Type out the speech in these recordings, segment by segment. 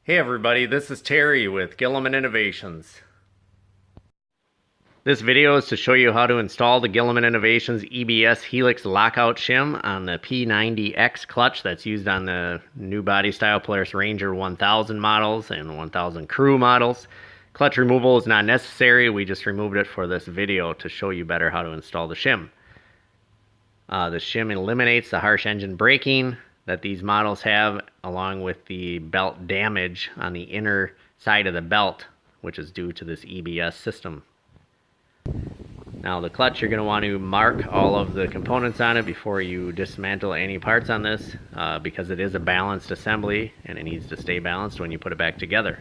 Hey everybody, this is Terry with Gilomen Innovations. This video is to show you how to install the Gilomen Innovations EBS Helix Lockout Shim on the P90X clutch that's used on the new body style Polaris Ranger 1000 models and 1000 Crew models. Clutch removal is not necessary, we just removed it for this video to show you better how to install the shim. The shim eliminates the harsh engine braking that these models have, along with the belt damage on the inner side of the belt, which is due to this EBS system. Now the clutch, you're going to want to mark all of the components on it before you dismantle any parts on this, because it is a balanced assembly and it needs to stay balanced when you put it back together.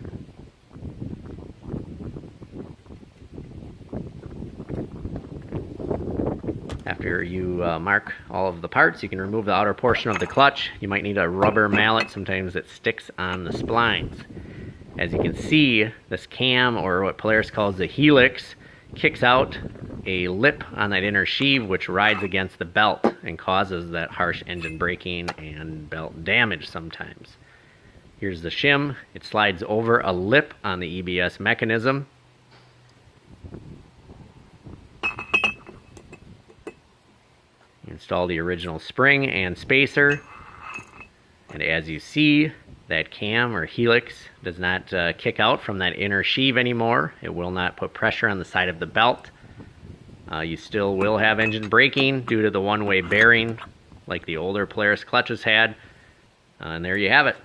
After you mark all of the parts, you can remove the outer portion of the clutch. You might need a rubber mallet. Sometimes it sticks on the splines. As you can see, this cam, or what Polaris calls the Helix, kicks out a lip on that inner sheave which rides against the belt and causes that harsh engine braking and belt damage sometimes. Here's the shim. It slides over a lip on the EBS mechanism. Install the original spring and spacer, and as you see, that cam or helix does not kick out from that inner sheave anymore. It will not put pressure on the side of the belt. You still will have engine braking due to the one-way bearing like the older Polaris clutches had, and there you have it.